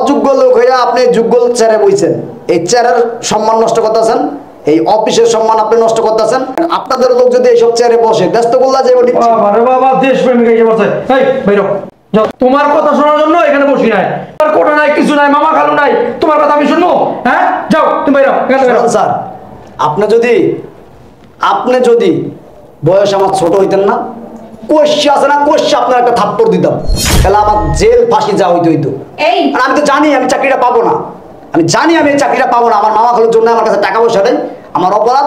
অযোগ্য লোক হইয়া আপনি যোগ্য চেয়ারে বইছেন, এই চেয়ারের সম্মান নষ্ট করতেছেন, এই অফিসের সম্মান আপনি নষ্ট করতেছেন। আপনাদের লোক যদি এইসব চেয়ারে বসে ব্যস্ত করলা যাবে বাবা দেশ প্রেমিক এসে বসে। এই বাইরো, তোমার কথা শোনার জন্য এখানে বসি নাই, আর কোটা নাই, কিছু নাই, মামা খালু নাই, তোমার কথা আমি শুনবো? হ্যাঁ যাও তুমি বাইরো। স্যার আপনি যদি বয়স আমার ছোট হইতেন না, কোশ্চি আছে না, কোশ্চি আপনার একটা থাপ্পড় দিতাম, তাহলে আমার জেল ফাঁসি যা হইতো হইতো। আর আমি তো জানি আমি চাকরিটা পাবো না, আমি জানি আমি এই চাকরিটা পাবো না। আমার মামা খালুর জন্য আমার কাছে টাকা পয়সা নেই, আমার অপরাধ,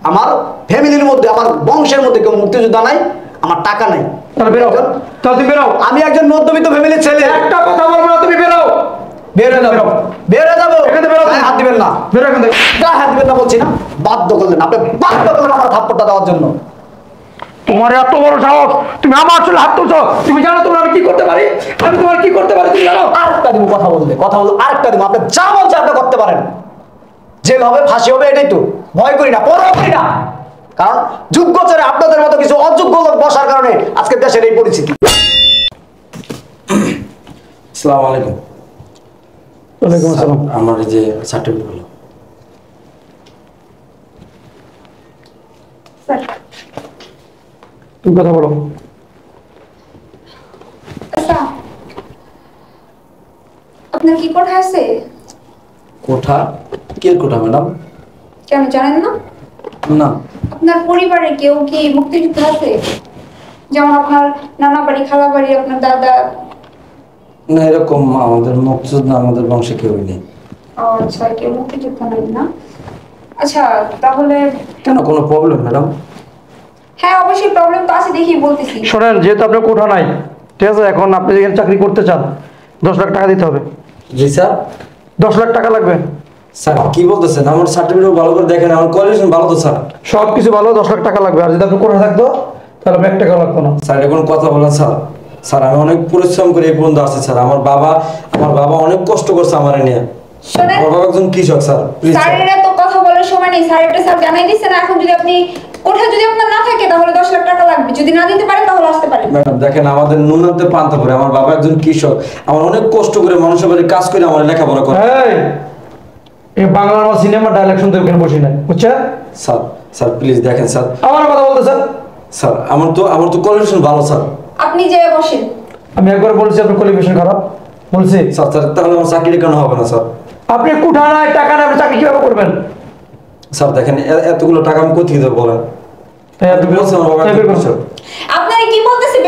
আমার ফ্যামিলির মধ্যে, আমার বংশের মধ্যে কেউ মুক্তিযোদ্ধা নাই, আমার টাকা নাই। আমি একজন মধ্যবিত্ত ফ্যামিলির ছেলে। একটা কথা বলবো না, তুমি বেরো। বের হয়ে যাবো, বের হয়ে যাবো, হাত দিবেন না, বেরো এখান থেকে, হাত দিবেন না বলছি না। বাধ্য করলেন আপনি, বাধ্য করলেন আমার থাপ্পড়টা দেওয়ার জন্য। তোমার এত বড় সাহস, তুমি আমার চুলে হাত তুলছো? তুমি জানো তোমার আমি কি করতে পারি? আমি তোমার কি করতে পারি তুমি জানো? আরেকটা দিব, কথা বলবো আরেকটা দিব, আপনি যা বলছে আপনি করতে পারেন, জেল হবে, ফাঁসি হবে, এটাই তো। ভয় করি না, পরোয়া করি না, কারণ যোগ্য চেয়ারে আপনাদের মতো কিছু অযোগ্য লোক বসার কারণে আজকে দেশের এই পরিস্থিতি। আসসালামু আলাইকুম। ওয়ালাইকুম আসসালাম। আমার এই যে সার্টিফিকেট হলো। তুমি কথা বলো। আচ্ছা, আপনার কি কোঠা আছে? কোঠা? কি কোঠা ম্যাডাম? কেন জানেন না? না। আপনার পরিবারে কেউ কি মুক্তিযুদ্ধ আছে? যেমন আপনার নানা বাড়ি, খালা বাড়ি, আপনার দাদা? না, এরকম আমাদের মুক্তিযোদ্ধা আমাদের বংশে কেউ নেই। ও আচ্ছা, কেউ মুক্তিযুদ্ধ নাই না? আচ্ছা, তাহলে কেন, কোনো প্রবলেম ম্যাডাম? হ্যাঁ অবশ্যই প্রবলেম তো আছে, দেখি বলতেছি। শোনেন, যেহেতু আপনার কোঠা নাই, ঠিক আছে, এখন আপনি যেখানে চাকরি করতে চান 10 লাখ টাকা দিতে হবে। জি স্যার। 10 লাখ টাকা লাগবে। স্যার কি বলতেছেন? আমার সার্টিফিকেট ভালো করে দেখেন, আমার কোয়ালিফিকেশন ভালো তো স্যার। সব কিছু ভালো, 10 লাখ টাকা লাগবে। আর যদি আপনি কোঠা থাকতো তাহলে 1 টাকা লাগতো না। স্যার এটা কোনো কথা বলেন স্যার? স্যার আমি অনেক পরিশ্রম করে এই পর্যন্ত আসছি স্যার। আমার বাবা অনেক কষ্ট করছে আমার নিয়ে। শুনেন, আমার বাবা একজন কৃষক স্যার। Please sir. স্যারেরা তো কথা বলার সময় নেই, স্যার এটা স্যার জানাই দিচ্ছে না। এখন যদি আপনি কোঠা যদি আপনার না থাকে তাহলে 10 লাখ টাকা লাগবে, যদি না দিতে পারেন তাহলে আসতে পারেন। ম্যাডাম দেখেন, আমাদের নুনাতে পান্তা পড়ে, আমার বাবা একজন কৃষক, আমার অনেক কষ্ট করে মানুষের বাড়ি কাজ করে আমার লেখাপড়া করে। এই বাংলার সিনেমা ডায়লগ শুনতে ওখানে বসি নাই, বুঝছেন? স্যার স্যার প্লিজ দেখেন স্যার। আমার কথা বলতে স্যার। স্যার আমার তো কোয়ালিফিকেশন ভালো স্যার। আপনি যে বসেন। আমি একবার বলছি আপনার কোয়ালিফিকেশন খারাপ বলছি? স্যার তাহলে আমার চাকরি কেন হবে না স্যার? আপনি কোঠা নাই, টাকা নাই, আপনি চাকরি কিভাবে করবেন? স্যার দেখেন, এতগুলো টাকা আমি কোথা থেকে বলেন? আপনারা কি বলতেছে?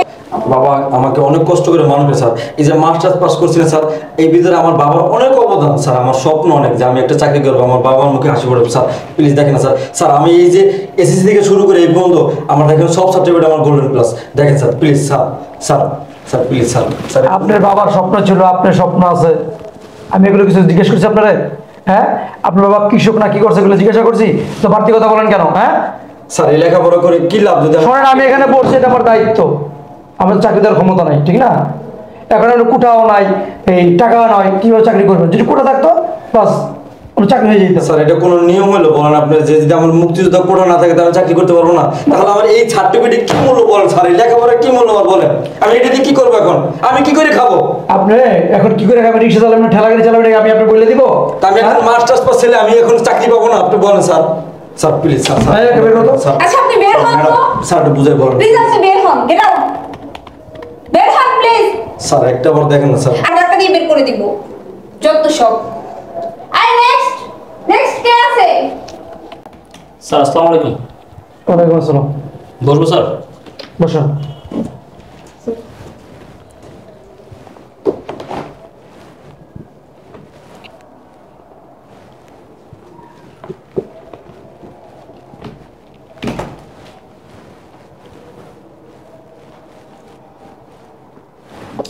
বাবা আমাকে অনেক কষ্ট করে মানুষ করে স্যার। এই যে মাস্টার্স পাস করছিলেন স্যার, এই ভিতরে আমার বাবার অনেক অবদান স্যার। আমার স্বপ্ন অনেক যে আমি একটা চাকরি করবো, আমার বাবার মুখে হাসি পড়বে স্যার। প্লিজ দেখেন না স্যার। স্যার আমি এই যে এসএসসি থেকে শুরু করে এই পর্যন্ত আমার দেখেন সব সার্টিফিকেট আমার গোল্ডেন প্লাস। দেখেন sir please sir, sir sir please sir. Sir আপনার বাবার স্বপ্ন ছিল, আপনার স্বপ্ন আছে, আমি এগুলো কিছু জিজ্ঞেস করছি আপনারা? হ্যাঁ, আপনার বাবা কৃষক না কি করছে এগুলো জিজ্ঞাসা করছি তো? বাড়তি কথা বলেন কেন? হ্যাঁ স্যার এই লেখাপড়া করে কি লাভ? যদি শোনেন, আমি এখানে বলছি, এটা আমার দায়িত্ব, আমার চাকরি দেওয়ার ক্ষমতা নাই, ঠিক না? এখন কোটাও নাই, এই টাকাও নয়, কিভাবে চাকরি করবেন? যদি কোটা থাকতো বাস চাকরি হয়ে যেত। স্যার এটা কোনো নিয়ম হলো বলেন আপনি? যে যদি আমার মুক্তিযোদ্ধা কোটা না থাকে তাহলে চাকরি করতে পারবো না, তাহলে আমার এই সার্টিফিকেট কি মূল্য বলেন স্যার? এই লেখাপড়া কি মূল্য বলেন? আমি এটা দিয়ে কি করবো এখন? আমি কি করে খাবো? আপনি এখন কি করে খাবেন? রিক্সা চালাবেন, ঠেলা গাড়ি চালাবেন, আমি আপনাকে বলে দিব? আমি এখন মাস্টার্স পাস ছেলে, আমি এখন চাকরি পাবো না? আপনি বলেন স্যার। Sir please sir. আচ্ছা আপনি বের হন তো। স্যার একটু বুঝাই বলেন প্লিজ। আপনি বের হন, গেট আউট, বের হন প্লিজ। স্যার একটা বার দেখেন না স্যার। আর টাকা দিয়ে বের করে দিব যত সব। আই নেক্সট কে আছে? স্যার আসসালামু আলাইকুম। ওয়ালাইকুম আসসালাম। বসবো স্যার? বসুন।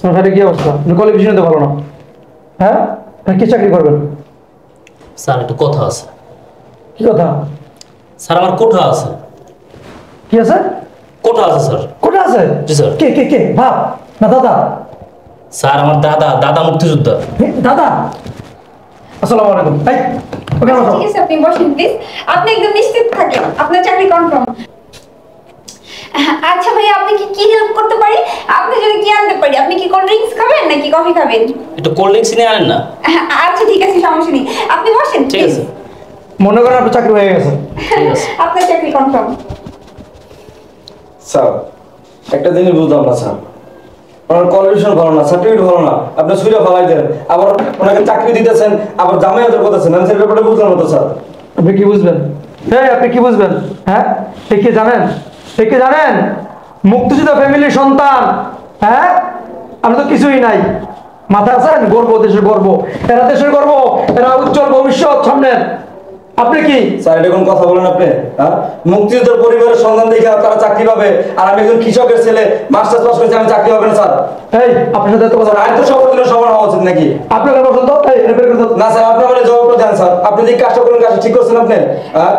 আপনার কি অবস্থা? কোয়ালিফিকেশন তো ভালো না। হ্যাঁ, কি চাকরি করবেন? স্যার একটু কথা আছে। কি কথা? স্যার আমার কোঠা আছে। কি আছে? কোঠা আছে স্যার। কোঠা আছে? জি স্যার। কে কে কে বাপ না দাদা? স্যার আমার দাদা মুক্তিযোদ্ধা। দাদা? আসসালামু আলাইকুম। এই ওকে ঠিক আছে, আপনি বসেন প্লিজ। আপনি একদম নিশ্চিত থাকেন, আপনার চাকরি কনফার্ম। আচ্ছা ভাই, আপনি কি হেল্প করতে পারি? আপনি যদি কি আনতে পারি, আপনি কি কোল্ড ড্রিঙ্কস খাবেন নাকি কফি খাবেন? একটু কোল্ড ড্রিঙ্কস নিয়ে আনেন না। আচ্ছা ঠিক আছে, সমস্যা নেই, আপনি বসেন। ঠিক আছে, মনে করেন আপনার চাকরি হয়ে গেছে। ঠিক আছে। আপনার চাকরি কনফার্ম। স্যার একটা জিনিস বুঝলাম না স্যার, ওনার কোয়ালিফিকেশন ভালো না, সার্টিফিকেট ভালো না, আপনি সুইরা ফালাই দেন, আবার ওনাকে চাকরি দিতেছেন, আবার জামাই ওদের করতেছেন, আমি স্যার ব্যাপারটা বুঝলাম না তো স্যার। আপনি কি বুঝবেন? হ্যাঁ, আপনি কি বুঝবেন? হ্যাঁ, কে জানেন? কে জানেন? মুক্তিযোদ্ধা ফ্যামিলির সন্তান। হ্যাঁ, আমরা তো কিছুই নাই। মাথা আছেন? গর্ব, দেশের গর্ব, এরা দেশের গর্ব, এরা উজ্জ্বল ভবিষ্যৎ সামনের। আপনি কি স্যার এটা কোন কথা বলেন আপনি? হ্যাঁ, মুক্তিযোদ্ধার পরিবারের সন্তান দেখে তারা চাকরি পাবে, আর আমি একজন কৃষকের ছেলে মাস্টার্স পাস করেছি, আমি চাকরি হবে না স্যার? এই আপনার সাথে এত কথা স্যার আইন তো সবার জন্য সমান হওয়া উচিত নাকি? আপনার কথা বলছেন তো? এই এটা বের করে দাও। না স্যার, আপনি আমার জবাবটা দেন স্যার, আপনি যে কাজটা করেন কাজটা ঠিক করছেন আপনি? হ্যাঁ,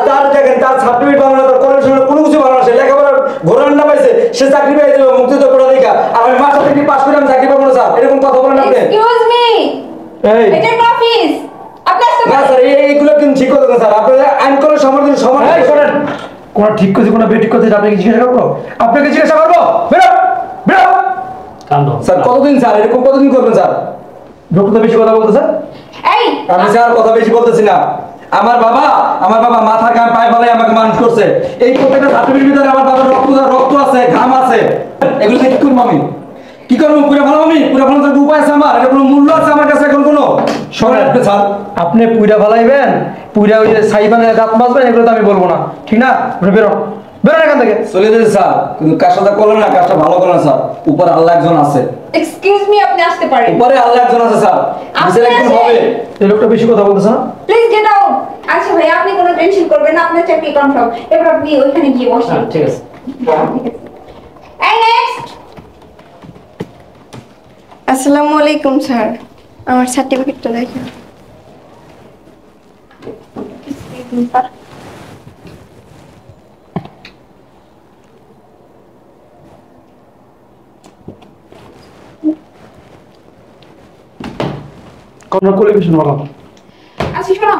তার দেখেন, তার সার্টিফিকেট ভালো না, তার কোয়ালিফিকেশন কোনো কিছু ভালো না, সে লেখাপড়া ঘোরার না পাইছে, সে চাকরি পেয়ে যাবে মুক্তিযোদ্ধা পড়া দেখা, আর আমি মাস্টার ডিগ্রি পাস করে আমি চাকরি পাবো না স্যার? এরকম কথা বলেন আপনি? এক্সকিউজ মি, এই এটা অফিস, আপনি আসতে না পারেন। স্যার, এইগুলো কিন্তু ঠিক কথা না স্যার, আপনারা আইন করে সবার জন্য সমান। এই শোনেন, কোন ঠিক করছে কোন বেঠিক করছে আপনাকে জিজ্ঞাসা করবো? আপনাকে জিজ্ঞাসা করবো? বেরো, বেরো। কাণ্ড স্যার কতদিন স্যার এরকম কতদিন করবেন স্যার? ডক্টর বেশি কথা বলতেছে। এই আমি স্যার কথা বেশি বলতেছি না, আমার বাবা মাথা গান পায়ে ফেলে আমাকে মানুষ করছে, এই প্রত্যেকটা সার্টিফিকেট ভিতরে আমার বাবার রক্ত আছে, ঘাম আছে, এগুলো কি করবো আমি? কি করবো? পুরো ভালো আমি পুরো ভালো উপায় আছে আমার? এটা কোনো মূল্য আছে আমার কাছে এখন কোনো? শোনেন আপনি স্যার, আপনি পুইরা ফালাইবেন, পুইরা ওই যে সাইবানে দাঁত মাজবেন, এগুলো তো আমি বলবো না, ঠিক না? আপনি বেরো, বেরোন এখান থেকে। চলে যেতে স্যার, কিন্তু কাজটা করলেন না, কাজটা ভালো করেন স্যার, উপরে আল্লাহ একজন আছে, এক্সকিউজ মি, আপনি আসতে পারেন। উপরে আল্লাহ একজন আছে স্যার, আপনি বিচার একদিন আসেন। হবে। এই লোকটা বেশি কথা বলতেছে না? Please get out. আচ্ছা ভাই, আপনি কোনো টেনশন করবেন না, আপনার চাকরি কনফার্ম। এবার আপনি ওইখানে গিয়ে বসেন। হ্যাঁ, ঠিক আছে। এই নেক্সট। আসসালামু আলাইকুম স্যার, আমার সার্টিফিকেটটা দেখেন। কোন কোয়ালিফিকেশন বলো? আচ্ছা শোনো,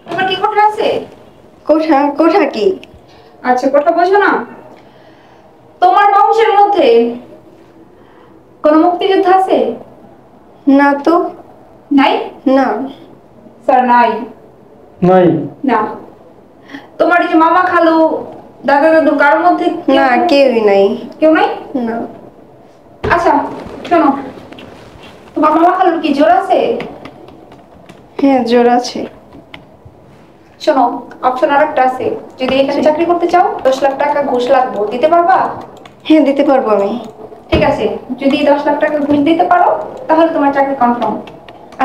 তোমার কি কোঠা আছে? কোঠা কি? আচ্ছা কোঠা বোঝো না? তোমার বংশের মধ্যে কোন মুক্তিযোদ্ধা আছে? না তো। নাই? না। স্যার নাই। নাই। না। তোমার এই যে মামা খালু দাদা দাদু কার মধ্যে না, কেউই নাই। কেউ নাই? না। আচ্ছা শোনো, তোমার মামা খালুর কি জোর আছে? হ্যাঁ, জোর আছে। শোনো, অপশন আরেকটা আছে, যদি এখানে চাকরি করতে চাও 10 লাখ টাকা ঘুষ লাগবে, দিতে পারবা? হ্যাঁ, দিতে পারবো আমি। ঠিক আছে, যদি 10 লাখ টাকা ঘুষ দিতে পারো তাহলে তোমার চাকরি কনফার্ম।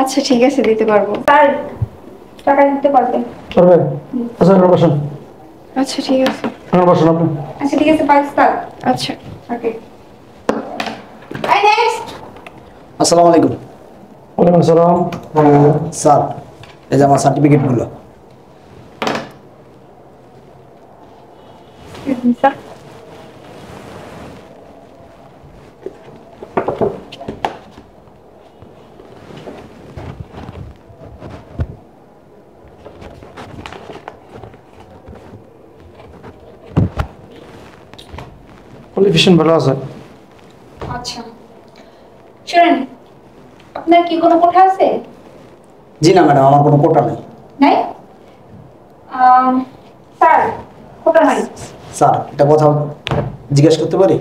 আচ্ছা ঠিক আছে, দিতে পারবো। স্যার টাকা দিতে পারবে? পারবে? আচ্ছা এখানে বসুন, আচ্ছা ঠিক আছে। এখানে বসুন আপনি। আচ্ছা ঠিক আছে, 5 লাখ। আচ্ছা। ওকে। I next. আসসালামু আলাইকুম ওয়ালাইকুম আসসালাম। স্যার, এই যে আমার সার্টিফিকেটগুলো। স্যার কোয়ালিফিকেশন ভালো আছে। আচ্ছা শুনেন, আপনার কি কোনো কোঠা আছে? জি না ম্যাডাম, আমার কোনো কোটা নেই। নাই? স্যার কোঠা নাই। স্যার একটা কথা জিজ্ঞেস করতে পারি?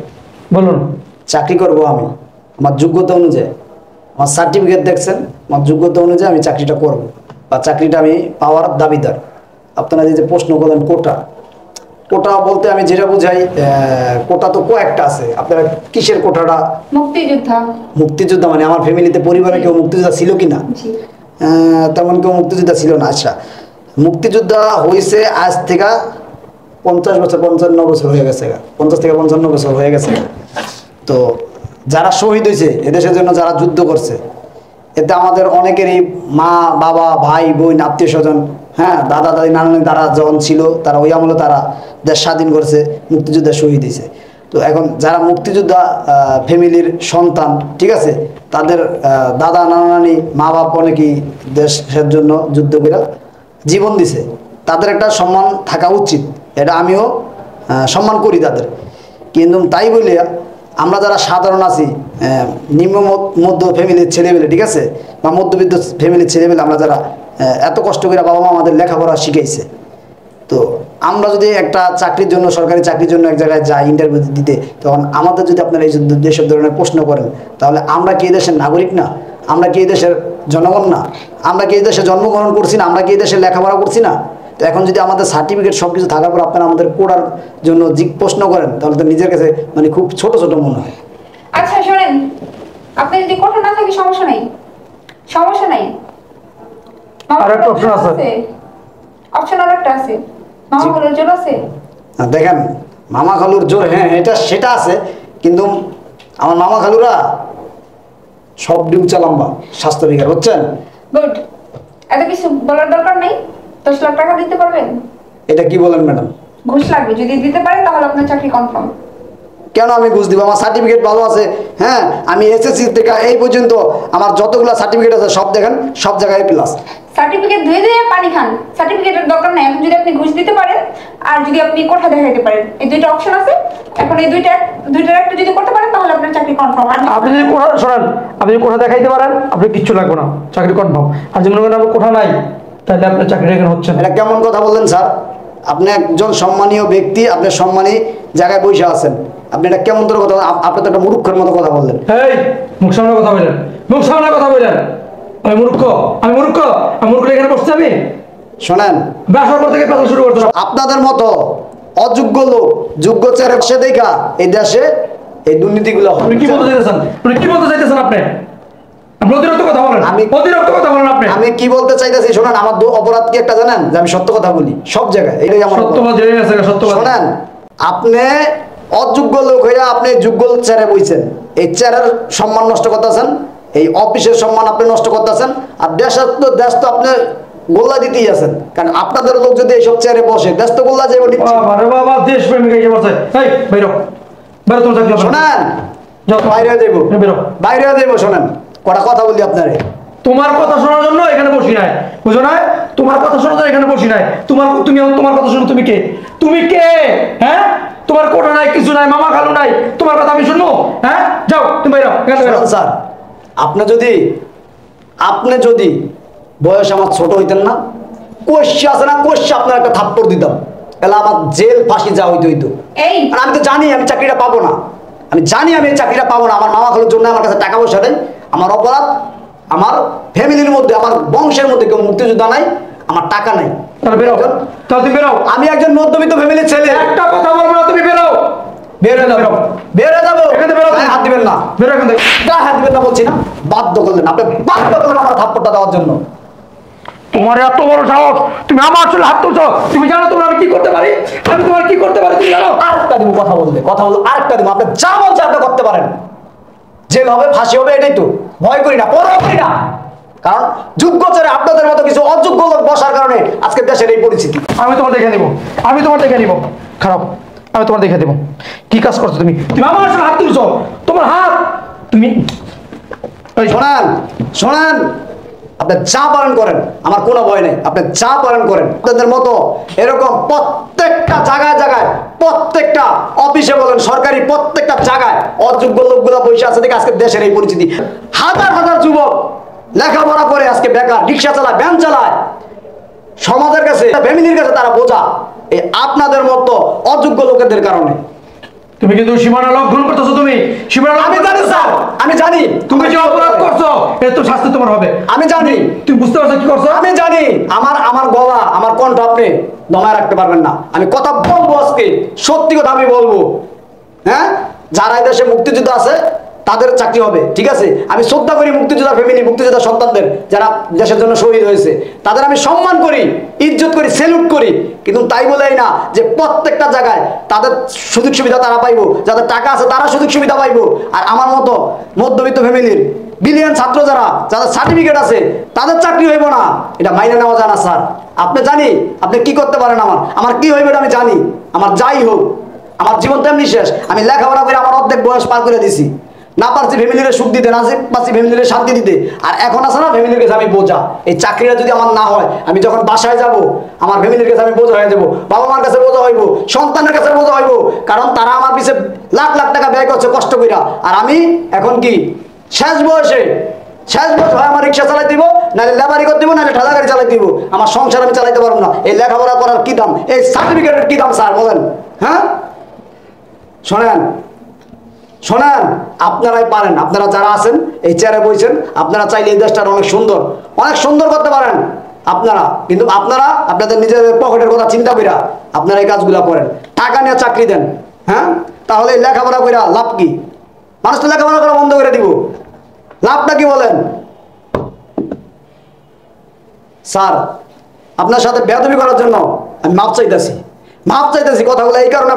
বলুন। চাকরি করব আমি আমার যোগ্যতা অনুযায়ী, আমার সার্টিফিকেট দেখছেন, আমার যোগ্যতা অনুযায়ী আমি চাকরিটা করব বা চাকরিটা আমি পাওয়ার দাবিদার। আপনারা যে প্রশ্ন করলেন কোটা, কোটা বলতে আমি যেটা বুঝাই, কোটা তো কয়েকটা আছে। আপনারা কিসের কোটাটা? মুক্তিযোদ্ধা। মুক্তিযোদ্ধা মানে আমার ফ্যামিলিতে পরিবারে কেউ মুক্তিযোদ্ধা ছিল কি না? জি। তেমন কেউ মুক্তিযোদ্ধা ছিল না। আচ্ছা, মুক্তিযোদ্ধা হয়েছে আজ থেকে 50 বছর 55 বছর হয়ে গেছে, 50 থেকে 55 বছর হয়ে গেছে। তো যারা শহীদ হয়েছে এদেশের জন্য, যারা যুদ্ধ করছে, এতে আমাদের অনেকেরই মা বাবা ভাই বোন আত্মীয় স্বজন, হ্যাঁ দাদা দাদি নানা তারা যখন ছিল, তারা ওই আমলে তারা দেশ স্বাধীন করছে, মুক্তিযোদ্ধা শহীদ হয়েছে। তো এখন যারা মুক্তিযোদ্ধা ফ্যামিলির সন্তান, ঠিক আছে, তাদের দাদা নানা নানি মা বাপ অনেকেই দেশের জন্য যুদ্ধ করে জীবন দিছে, তাদের একটা সম্মান থাকা উচিত। এটা আমিও সম্মান করি তাদের, কিন্তু তাই বলে আমরা যারা সাধারণ আছি, নিম্ন মধ্য ফ্যামিলির ছেলেমেলে, ঠিক আছে, বা মধ্যবিত্ত ফ্যামিলির ছেলেমেলে, আমরা যারা এত কষ্ট করে বাবা মা আমাদের লেখাপড়া শিখাইছে, তো আমরা যদি একটা চাকরির জন্য, সরকারি চাকরির জন্য এক জায়গায় যাই ইন্টারভিউ দিতে, তখন আমাদের যদি আপনারা এই যেসব ধরনের প্রশ্ন করেন, তাহলে আমরা কি এই দেশের নাগরিক না? আমরা কি এই দেশের জনগণ না? আমরা কি এই দেশে জন্মগ্রহণ করছি না? আমরা কি এই দেশে লেখাপড়া করছি না? তো এখন যদি আমাদের সার্টিফিকেট সব কিছু থাকার পর আপনারা আমাদের পড়ার জন্য প্রশ্ন করেন, তাহলে তো নিজের কাছে মানে খুব ছোট ছোট মনে হয়। আচ্ছা শোনেন, আপনি যদি কোঠা না থাকে সমস্যা নাই, সমস্যা নাই। আরেকটা option আছে। অপশন আরেকটা আছে, মামা খালুর জোর আছে। দেখেন, মামা খালুর জোর, হ্যাঁ এটা সেটা আছে, কিন্তু আমার মামা খালুরা সব ডিউচা লম্বা স্বাস্থ্য বিঘার, বুঝছেন? গুড, এত কিছু বলার দরকার নেই। 10 লাখ টাকা দিতে পারবেন? এটা কি বলেন ম্যাডাম? ঘুষ লাগবে, যদি দিতে পারেন তাহলে আপনার চাকরি কনফার্ম। কেন আমি ঘুষ দিব? আমার সার্টিফিকেট ভালো আছে, হ্যাঁ, আমি এসএসসি থেকে এই পর্যন্ত আমার যতগুলো সার্টিফিকেট আছে সব দেখেন, সব জায়গায় প্লাস। সার্টিফিকেট ধুয়ে ধুয়ে পানি খান, সার্টিফিকেটের দরকার নাই। এখন যদি আপনি ঘুষ দিতে পারেন আর যদি আপনি কোঠা দেখাইতে পারেন, এই দুইটা অপশন আছে। এখন এই দুইটার একটা যদি করতে পারেন তাহলে আপনার চাকরি কনফার্ম। আপনি যদি কোঠা শোনেন, আপনি যদি কোঠা দেখাইতে পারেন, আপনি কিচ্ছু লাগবে না, চাকরি কনফার্ম। আর যদি মনে করেন আপনার কোঠা নাই, তাহলে আপনার চাকরি এখানে হচ্ছে না। এটা কেমন কথা বললেন স্যার? আপনি একজন সম্মানীয় ব্যক্তি, আপনি সম্মানী জায়গায় বসে আছেন, আপনি এটা কেমন ধরে কথা? আপনি তো একটা মূর্খের মতো কথা বললেন। এই মুখ সামনে কথা বললেন, মুখ সামনে কথা বললেন। আমি মূর্খ, আমি মূর্খ, আমি মূর্খ এখানে বসতে আমি? শোনেন, ব্যবসা করতে গিয়ে কথা শুরু করতে হবে। আপনাদের মতো অযোগ্য লোক যোগ্য চেয়ারে বসে দেখা এই দেশে এই দুর্নীতিগুলো হয়। আপনি কি বলতে চাইতেছেন? আপনি কি বলতে চাইতেছেন? আপনি অতিরিক্ত কথা বলেন, অতিরিক্ত কথা বলেন আপনি। আমি কি বলতে চাইতেছি শোনেন, আমার অপরাধ কি একটা জানেন? যে আমি সত্য কথা বলি সব জায়গায়, এটাই আমার সত্যবাদ জেনে গেছে, সত্যবাদ। শোনেন, আপনি অযোগ্য লোক হইয়া আপনি যোগ্য চেয়ারে বইছেন, এই চেয়ারের সম্মান নষ্ট করতেছেন, এই অফিসের সম্মান আপনি নষ্ট করতেছেন, আর দেশ তো আপনি গোল্লা দিতেই আছেন, কারণ আপনাদের লোক যদি এইসব চেয়ারে বসে দেশ তো গোল্লা যাবে। আরে বাবা, দেশ প্রেমিক এসে বলছে, এই বাইরো বাইরো, তোমার চাকরি হবে না। শোনেন, বাইরে যাইব, বাইরে যাইব। শোনেন, কটা কথা বলি আপনারে, তোমার কথা শোনার জন্য এখানে বসি নাই, বুঝো না? তোমার কথা শোনার জন্য এখানে বসি নাই। তোমার কথা শুনো, তুমি কে? তুমি কে? হ্যাঁ, তোমার কোটা নাই, কিছু নাই, মামা খালু নাই, তোমার কথা আমি শুনবো? হ্যাঁ, যাও তুমি বাইরো, এখানে বাইরো। স্যার, আপনি যদি বয়স আমার ছোট হইতেন না, কোশ্চি আছে না, কোশ্চি আপনার একটা থাপ্পড় দিতাম, তাহলে আমার জেল ফাঁসি যা হইতো। আর আমি তো জানি আমি চাকরিটা পাবো না, আমি জানি আমি এই চাকরিটা পাবো না। আমার মামা খালুর জন্য আমার কাছে টাকা পয়সা নেই, আমার অপরাধ, আমার ফ্যামিলির মধ্যে, আমার বংশের মধ্যে কেউ মুক্তিযোদ্ধা নাই, আমার টাকা নাই। তাহলে বেরো, তাহলে তুমি বেরো। আমি একজন মধ্যবিত্ত ফ্যামিলির ছেলে। একটা কথা বলবো না, তুমি বেরো। বের হয়ে যাবো, বের হয়ে যাবো। এখানে বেরো, গায়ে হাত দিবেন না, বেরো এখান থেকে। গায়ে হাত দিবেন না বলছি না, বাধ্য করলেন আপনি, বাধ্য করলেন আমার থাপ্পড়টা দেওয়ার জন্য। তোমার এত বড় সাহস, তুমি আমার চুলে হাত তুলছো? তুমি জানো তোমার আমি কি করতে পারি? আমি তোমার কি করতে পারি তুমি জানো? আরেকটা দিব, কথা বলবো আরেকটা দিব, আপনি যা মন চায় আপনি করতে পারেন, জেল হবে, ফাঁসি হবে, এটাই তো। ভয় করি না, পরোয়া করি না, কারণ যোগ্য চেয়ারে আপনাদের মতো কিছু অযোগ্য লোক বসার কারণে আজকে দেশের এই পরিস্থিতি। আমি তোমার দেখে নিব, আমি তোমার দেখে নিব। খারাপ, আমি তোমার দেখে দেবো কি কাজ করছো তুমি। তুমি আমার চুলে হাত তুলছো, তোমার হাত তুমি। শোনেন, আপনি যা পালন করেন, আমার কোনো ভয় নেই, আপনি যা পালন করেন। আপনাদের মতো এরকম প্রত্যেকটা জায়গায় প্রত্যেকটা অফিসে বলেন, সরকারি প্রত্যেকটা জায়গায় অযোগ্য লোকগুলো বসে আছে দেখে আজকে দেশের এই পরিস্থিতি। হাজার হাজার যুবক লেখাপড়া করে আজকে বেকার, রিক্সা চালায়, ভ্যান চালায়, সমাজের কাছে, ফ্যামিলির কাছে তারা বোঝা, এই আপনাদের মতো অযোগ্য লোকেদের কারণে। তুমি কিন্তু সীমানা লঙ্ঘন করতেছো। তুমি সীমানা, আমি জানি স্যার, আমি জানি তুমি যে অপরাধ করছো এর তো শাস্তি তোমার হবে। আমি জানি, তুমি বুঝতে পারছো কি করছো? আমি জানি। আমার গলা, আমার কণ্ঠ আপনি দমায় রাখতে পারবেন না। আমি কথা বলবো আজকে, সত্যি কথা আমি বলবো। হ্যাঁ, যারা এই দেশে মুক্তিযুদ্ধ আছে তাদের চাকরি হবে, ঠিক আছে। আমি শ্রদ্ধা করি মুক্তিযোদ্ধা ফ্যামিলি, মুক্তিযোদ্ধা সন্তানদের যারা দেশের জন্য শহীদ হয়েছে, তাদের আমি সম্মান করি, ইজ্জত করি, স্যালুট করি, কিন্তু তাই বলেই না যে প্রত্যেকটা জায়গায় তাদের সুযোগ সুবিধা তারা পাইবো, যাদের টাকা আছে তারা সুযোগ সুবিধা পাইবো, আর আমার মতো মধ্যবিত্ত ফ্যামিলির বিলিয়ন ছাত্র যাদের সার্টিফিকেট আছে তাদের চাকরি হইব না, এটা মাইনে নেওয়া যায় না স্যার। আপনি জানি আপনি কি করতে পারেন, আমার কি হইবে আমি জানি। আমার যাই হোক, আমার জীবন তেমনি শেষ। আমি লেখাপড়া করে আমার অর্ধেক বয়স পার করে দিছি, না পারছি ফ্যামিলির সুখ দিতে, না পারছি ফ্যামিলির শান্তি দিতে, আর এখন আছে না ফ্যামিলির কাছে আমি বোঝা। এই চাকরিটা যদি আমার না হয়, আমি যখন বাসায় যাব আমার ফ্যামিলির কাছে আমি বোঝা হয়ে যাবো, বাবা মার কাছে বোঝা হইব, সন্তানের কাছে বোঝা হইব, কারণ তারা আমার পিছে লাখ লাখ টাকা ব্যয় করছে কষ্ট কইরা, আর আমি এখন কি শেষ বয়স হয় আমার রিক্সা চালাই দিব, নাহলে লেবারি করে দিব, নাহলে ঠেলা গাড়ি চালাই দিব, আমার সংসার আমি চালাইতে পারবো না। এই লেখাপড়া করার কি দাম, এই সার্টিফিকেটের কি দাম স্যার বলেন? হ্যাঁ শোনেন, আপনারাই পারেন, আপনারা যারা আছেন এই চেয়ারে বইছেন, আপনারা চাইলে এই দেশটা অনেক সুন্দর করতে পারেন আপনারা, কিন্তু আপনারা আপনাদের নিজেদের পকেটের কথা চিন্তা কইরা আপনারা এই কাজগুলো করেন, টাকা নিয়ে চাকরি দেন। হ্যাঁ, তাহলে এই লেখাপড়া কইরা লাভ কি? মানুষ তো লেখাপড়া করা বন্ধ করে দিব, লাভটা কি বলেন? স্যার, আপনার সাথে বেয়াদবি করার জন্য আমি মাপ চাইতেছি, কথাগুলো এই কারণে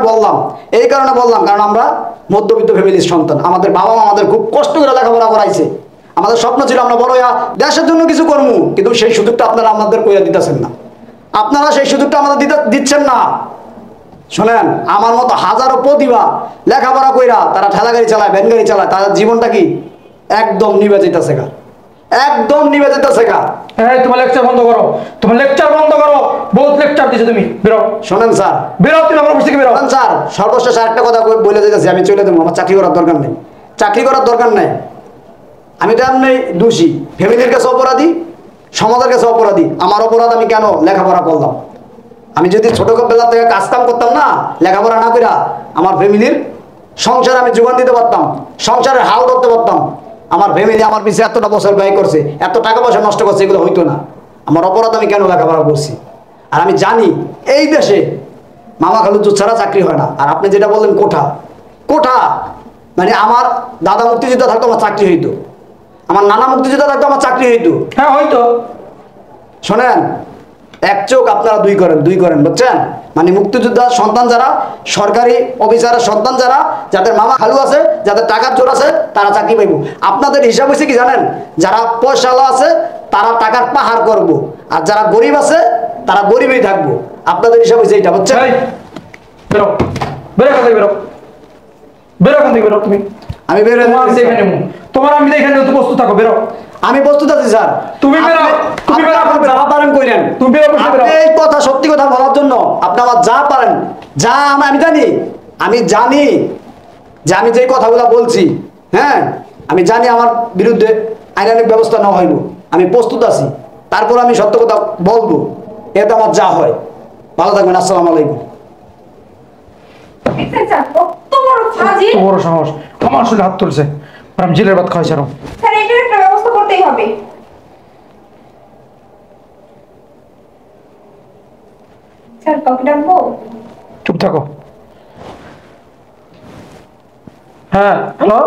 বললাম কারণ আমরা মধ্যবিত্ত ফ্যামিলির সন্তান, আমাদের বাবা মা আমাদের খুব কষ্ট করে লেখাপড়া করাইছে, আমাদের স্বপ্ন ছিল আমরা বড় হইয়া দেশের জন্য কিছু করবো, কিন্তু সেই সুযোগটা আপনারা আমাদের কইয়া দিতেছেন না, আপনারা সেই সুযোগটা আমাদের দিচ্ছেন না। শোনেন, আমার মতো হাজারো প্রতিভা লেখাপড়া কইরা তারা ঠেলা গাড়ি চালায়, ভ্যান গাড়ি চালায়, তাদের জীবনটা কি একদম নিভে যেতেছে গা, এই তোমার লেকচার বন্ধ করো, বহুত লেকচার দিছো তুমি, বেরো। শোনেন স্যার, বেরো, তুমি আমার অফিস থেকে বেরো। শোনেন স্যার, সর্বশেষ আরেকটা কথা বলে যেতেছি, আমি চলে দেবো, আমার চাকরি করার দরকার নেই, আমি তো এমনি দোষী, ফ্যামিলির কাছে অপরাধী, সমাজের কাছে অপরাধী। আমার অপরাধ, আমি কেন লেখাপড়া করলাম? আমি যদি ছোটবেলা থেকে কাজ কাম করতাম না, লেখাপড়া না কইরা, আমার ফ্যামিলির সংসার আমি যোগান দিতে পারতাম, সংসারের হাল ধরতে পারতাম। আমার ফ্যামিলি আমার পিছিয়ে এতটা বছর ব্যয় করছে, এত টাকা পয়সা নষ্ট করছে, এগুলো হইতো না। আমার অপরাধ, আমি কেন লেখাপড়া করছি। আর আমি জানি এই দেশে মামা খালু জুত ছাড়া চাকরি হয় না। আর আপনি যেটা বললেন কোঠা, মানে আমার দাদা মুক্তিযোদ্ধা থাকতো আমার চাকরি হইতো, আমার নানা মুক্তিযোদ্ধা থাকতো আমার চাকরি হইতো। হ্যাঁ হয়তো। শোনেন, এক চোখ আপনারা দুই করেন, বুঝছেন? মানে মুক্তিযোদ্ধার সন্তান যারা, সরকারি অফিসারের সন্তান যারা, যাদের মামা খালু আছে, যাদের টাকার জোর আছে, তারা চাকরি পাইব। আপনাদের হিসাব হয়েছে কি জানেন? যারা পয়সাওয়ালা আছে তারা টাকার পাহাড় করব, আর যারা গরিব আছে তারা গরিবই থাকবো। আপনাদের হিসাব হয়েছে এইটা, বুঝছেন? বেরো, তুমি। আমি বের হয়ে তোমার আমি দেখে নেব, তুমি প্রস্তুত থাকো, বেরো। আমি প্রস্তুত আছি স্যার। তুমি বেরো, যা পারেন কইরেন। তুমি বেরো, এই কথা, সত্যি কথা বলার জন্য আপনি আমার যা পারেন, যা আমি জানি যে আমি যে কথাগুলো বলছি, হ্যাঁ, আমি জানি আমার বিরুদ্ধে আইনানুগ ব্যবস্থা নেওয়া হইব, আমি প্রস্তুত আছি। তারপর আমি সত্য কথা বলবো, এতে আমার যা হয়। ভালো থাকবেন, আসসালামু আলাইকুম। বড় সাহস, আমার আসলে হাত তুলছে, আমি জেলের ভাত খাওয়াই ছাড়ো। স্যার, এটার একটা ব্যবস্থা করতেই হবে। স্যার, কাউকে ডাকবো? চুপ থাকো। হ্যাঁ, হ্যালো।